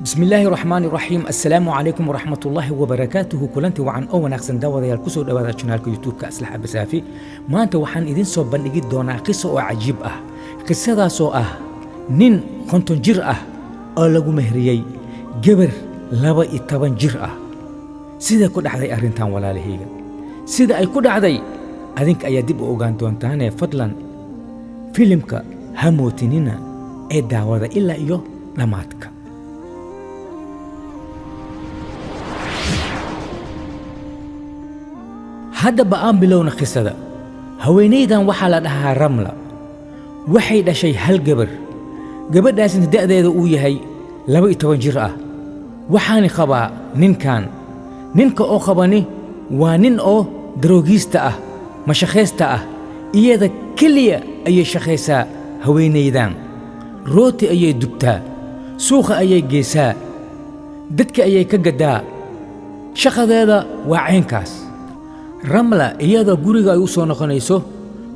بسم الله الرحمن الرحيم. السلام عليكم ورحمة الله وبركاته. كلنتي وعن أو ناقصن داوديال كسو دوادا channelka YouTube-ka Aslax Abasaafi. maanta waxaan idin soo bandhigi doonaa qiso oo cajiib ah. qisadaas oo ah nin 50 jir ah oo lagu mehriyay gabar 12 jir ah. sida ku dhacday arrintan walaalahayga, sida ay ku dhacday adinka ayaa dib u ogaan doontaan. fadlan filimka hamootinina ee daawada ilaa iyo dhamaadka. haddaba aan bilowna qisada. haweenaydan waxaa la dhahaa Ramla. waxay dhashay hal gabar. gabadhaasna da'deeda uu yahay 12 jir ah. waxaana qabaa ninka oo qabani waa nin oo daroogiista ah, mashaqeysta ah. iyada keliya ayay shaqaysaa haweenaydan. rooti ayay dubtaa, suuqa ayay geysaa, dadka ayay ka gadaa. shaqadeeda waa caynkaas. Ramla iyadoo guriga ay u soo noqonayso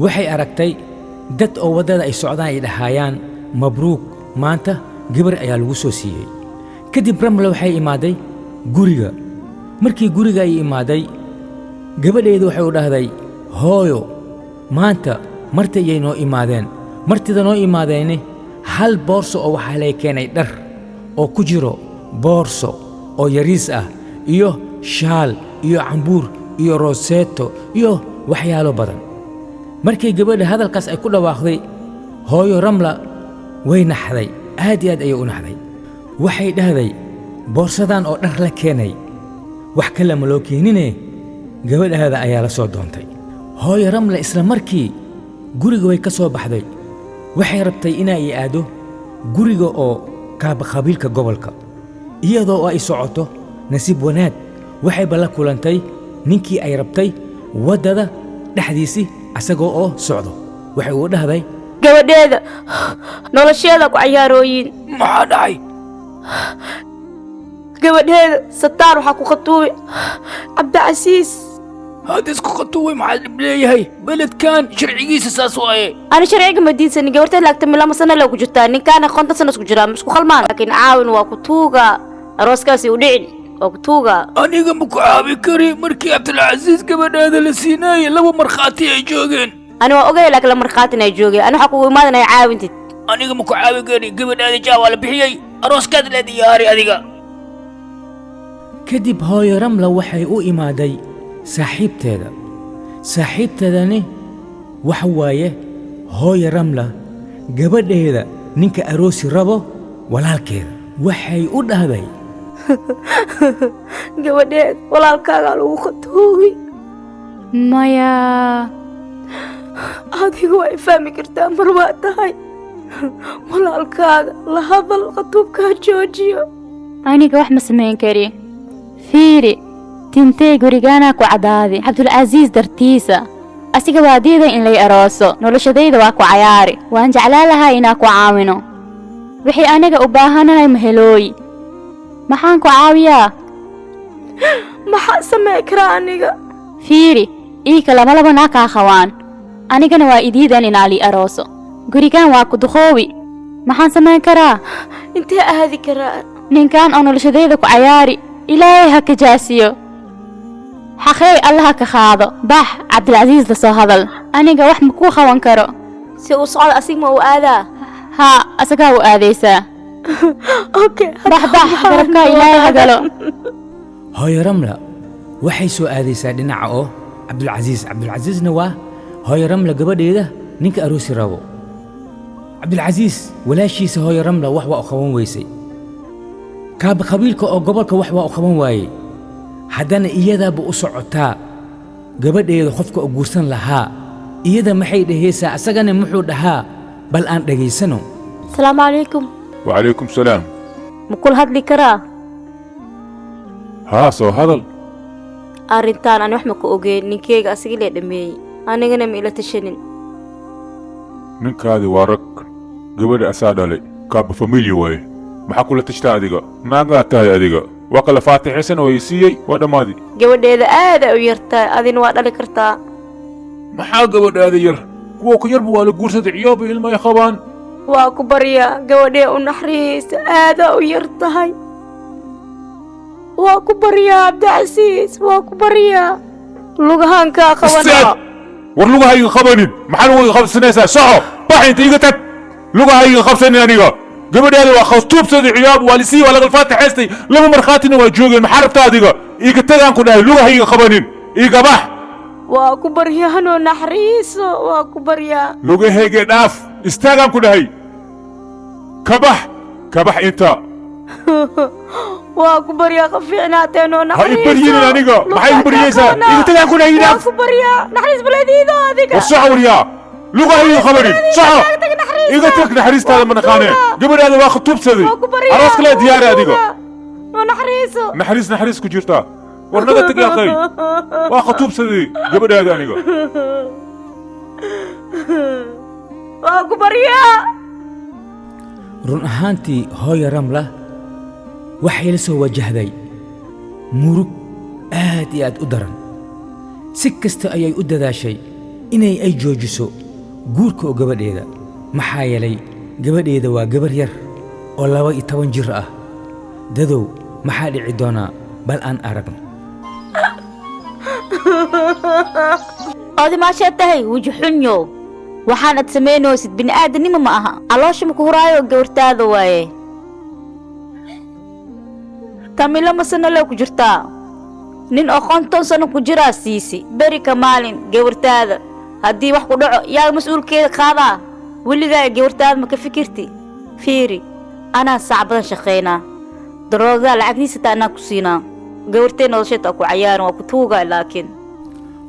waxay aragtay dad oo wadada ay socdaan ay dhahayaan mabruuk, maanta gabar ayaa lagu soo siiyey. kadib Ramla waxay imaaday guriga. markii guriga ay imaaday, gabadheedu waxay u dhahday hooyo, maanta marti ayay noo imaadeen. martida noo imaadeeni hal boorso oo waxaa lay keenay dhar oo ku jiro boorso oo yariis ah iyo shaal iyo cambuur iyo roseto iyo waxyaalo badan. markii gabadha hadalkaas ay ku dhawaaqday, hooyo Ramla way naxday, aad iyo aad ayay u naxday. waxay dhahday boorsadan oo dhar la keenay wax kale ma loo keenine gabadhaada ayaa la soo doontay. hooyo Ramla isla markii guriga way ka soo baxday. waxay rabtay inay aado guriga oo qabiilka gobolka. iyadoo ay socoto, nasiib wanaag waxay la kulantay ninkii ay rabtay wadada dhexdiisii asagoo oo socdo. waxay u dhahday gabadheeda nolosheeda ku ciyaarooyin. maxaa dhacay? gabadheeda sataar waxaa ku khatuubay cabdicasiis. هذا اسكو خطوة مع البليه بلد كان شرعيسي ساسوي. أنا شرعيك مدينة جورتي لكن من لما سنة لو جتاني كان خنت سنة سكجرا مش خلمان، لكن عاون وكتوغا روسكاسي ودين وكتوغا. أنا جنبك عابي كريم مركي عبد العزيز قبل هذا لسيناي لو مرخاتي يجوجن. أنا أوجي لك لما مرخاتي يجوجي أنا حكوا ما أنا عاون تت. أنا جنبك عابي كريم قبل هذا جوال بحيي روسكاد الذي ياري أديقا. كدب هاي رملة وحي أو إمادي. saaxiibteedani waxa waaye hooyo Ramla, gabadheeda ninka aroosi rabo walaalkeeda. waxay u dhahday gabadheed walaalkaaga lagu khatuubay. maya adigu way fahmi kartaa mar waa tahay walaalkaaga la hadal khatuubkaa joojiyo. aniga wax ma samayn kari. fiiri tintay gurigaana ku cadaadi cabdulcasiis dartiisa. asiga waa diiday in lay arooso. noloshadayda waa ku cayaari. waan jeclaan lahaa inaan ku caawino. wixii aniga u baahanahay mahelooyi. maxaan ku caawiyaa? maxaan samey karaa aniga? fiiri iika laba naa kaa khawaan. anigana waa idiidan inaan lii arooso. gurigaan waa ku duqoowi. maxaan samayn karaa? intee aadi karaa? ninkaan oo noloshadayda ku cayaari ilaahay ha ka jaasiyo. حخي الله كخاضو باح عبد العزيز لسو هذل أنيقا واحد مكو خوان كرو سيو صعود أسيق ما وآذا ها أسقا وآذيسا أوكي باح قربكا إلهي هقلو. هاي رملة waxay soo aadaysaa dhinaca oo Cabdulcasiis nawaa. hooyo Ramla gabadheeda ninka aroosi rabo. Cabdulcasiis walaashiisa hooyo Ramla wax waa u qaban weysay. qabiilka oo gobolka wax waa u qaban waayey. haddana iyadaaba u socotaa gabadheeda qofka u guursan lahaa. iyada maxay dhahaysaa, asagana muxuu dhahaa? bal aan dhageysano. السلام عليكم. وعليكم السلام. مكل هاد لي كرا ها سو هذل أرنتان أنا وحمك أوجي نكيج أسيلي دمي أنا جنا ميلة تشنين نك هذه وارك قبل أساد علي كاب فاميلي واي ما حكوا تشتا أديقا ما قاعد أديقا وقال فاتح حسن ويسيي ولا ماضي قبل هذا ويرتا أذن وقت على كرتا ما قبل هذا ير كوك يربو على قرصة عيابي إلما يخوان waa ku baryaa gabadhee u naxariista aada u yar tahay وأكبر يا عبد العزيز وأكبر يا لغهان كاخوانا ورلوغا هاي خبرين محل وي خبسنيسا صحو باحي انت يقتك لغا هاي خبسني انيغا قبل هذا وخطوب سيد عياب والسي ولا الفاتح حستي لما مرخاتنا وجوجل محارب تاديغا يقتدان كنا لغا هاي خبرين يقبح وأكبر يا هنو نحريس وأكبر يا لغا هاي داف استاغان كنا هاي كبح انت وأكبر يا خفينا تنو نحريس هاي بريين انيغا ما هاي برييسا يقتدان كنا هاي داف وأكبر يا نحريس بلديدو هذيك والصحور يا لغا هاي خبرين صحو يقتك نحريس هذا من خانه قبل هذا واخطوب سيدي عروسك لا ديار هذيك نحريس كجيرتا ورنقتك يا اخي واخطوب سيدي قبل هذا انيغا وأكبر يا run ahaantii hooyo ramla waxay la soo wajahday murug aad iyo aad u daran si kasta ayay u dadaashay inay ay joojiso guurka oo gabadheeda maxaa yeelay gabadheeda waa gabar yar oo 12 jir ah dadow maxaa dhici doonaa bal aan aragno أودي ما شتهي وجحنيو وحنا تسمينوسد بني آدم ما أها علاشم كهرايو جورتا ذواي كاميلا مسنا لو كجرتا نين أخونتون سنو كجرا سيسي بري كمالين جورتا ذا هدي واحد دعو يا مسؤول كذا خاضع واللي ذا جورتا ما كفكرتي فيري أنا صعبا شخينا دروغا لعقني ستانا كسينا جورتين وشيت أكو عيان وكتوغا لكن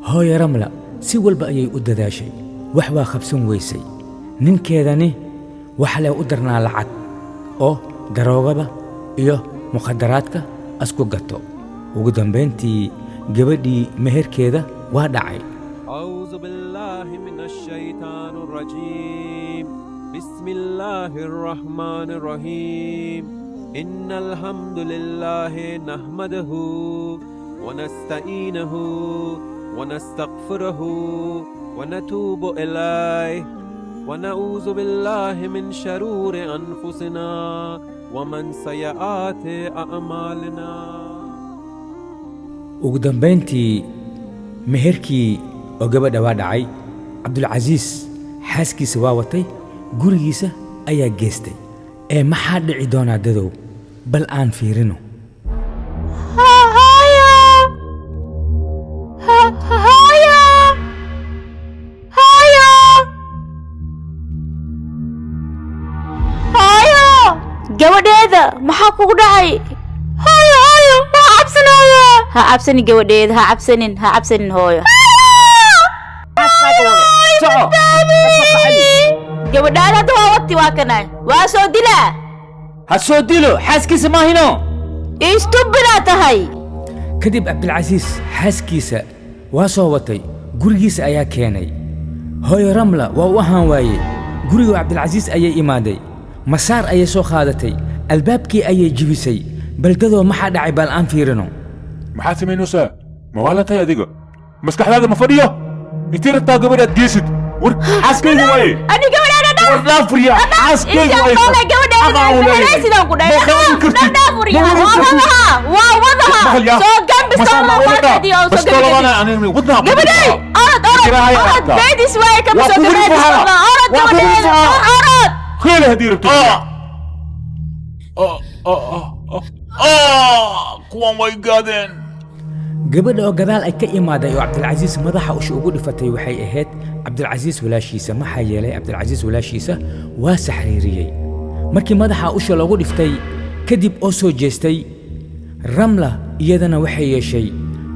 hooyo ramla si walba ayay u dadaashay wax waa qabsan weysay ninkeedani waxa leh u darnaa lacag oo daroogada iyo mukhadaraadka asku gato ugu dambeyntii gabadhii meherkeeda waa dhacay أعوذ بالله من الشيطان الرجيم بسم الله الرحمن الرحيم إن الحمد لله نحمده ونستعينه ونستغفره ونتوب إليه ونعوذ بالله من شرور أنفسنا ومن سيئات أعمالنا ugu dambeyntii meherkii oo gabadha waa dhacay cabdulcasiis xaaskiisa waa watay gurigiisa ayaa geestay ee maxaa dhici doonaa dadow bal aan fiirino gabadheeda maxaa kugu dhacay hooyo ha cabsanaya ha cabsani gabadheeda ha cabsanin hooyo gabadhaada hadda waa waqti waa kanay waa soo dilaa ha soo dilo xaaskiisa maahino istubbilaa tahay kadib cabdilcasiis xaaskiisa waa soo watay gurigiisa ayaa keenay hooyo ramla waa u ahaan waaye guriga cabdilcasiis ayay imaaday masaar ayay soo qaadatay albaabkii ayay jibisay baldadoo maxaa dhacay bal aan fiirino maxaad samaynaysaa ma waa la tahay adiga maskaxdaada ma fadhiyo intii rabtaa gabadhaad geesid war xaaskayga waaye ani gabadheeda dhan war dhaafuriya xaaskayga waaye sidaan ku dhahay dhaafuriya waa wadaha soo gambi soo wadaha soo gambi gabadhay orod beedis waaye kama soo gabeedis orod gabadheeda orod خير هدي ربتي كوان واي قادن gabadha oo gadaal ay ka imaaday oo cabdilcasiis madaxa usha ugu dhifatay waxay ahayd cabdilcasiis walaashiisa maxaa yeelay cabdilcasiis walaashiisa waa saxriiriyey markii madaxa usha loogu dhiftay kadib oo soo jeestay ramla iyadana waxay yeeshay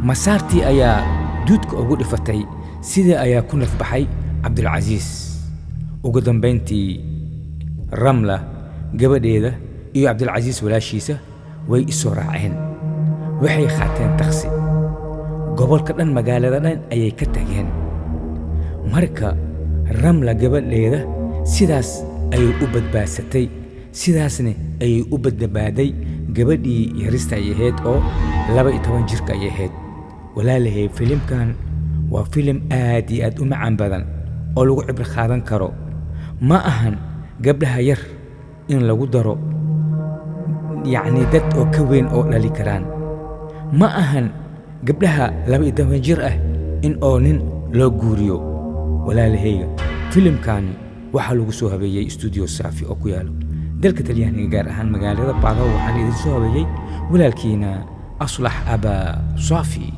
masaartii ayaa duudka ugu dhifatay sidii ayaa ku nafbaxay cabdilcasiis ugu dambeyntii ramla gabadheeda iyo cabdilcasiis walaashiisa way isoo raaceen waxay qaateen taksi gobolka dhan magaalada dhan ayay ka tageen marka ramla gabadheeda sidaas ayay u badbaadsatay sidaasna ayay u badbaaday gabadhii yarista ay ahayd oo 12 jirka ay ahayd walaalahay filimkan waa filim aad iyo aad u macaan badan oo lagu cibr qaadan karo ma ahan gabdhaha yar in lagu daro yacni dad oo ka weyn oo dhali karaan ma ahan gabdhaha 12 jir ah in oo nin loo guuriyo walaalahayga filimkani waxaa lagu soo habeeyey studio Safi oo ku yaalo dalka Talyaaniga gaar ahaan magaalada Padova waxaan idin soo habeeyey walaalkiina Aslax Aba Safi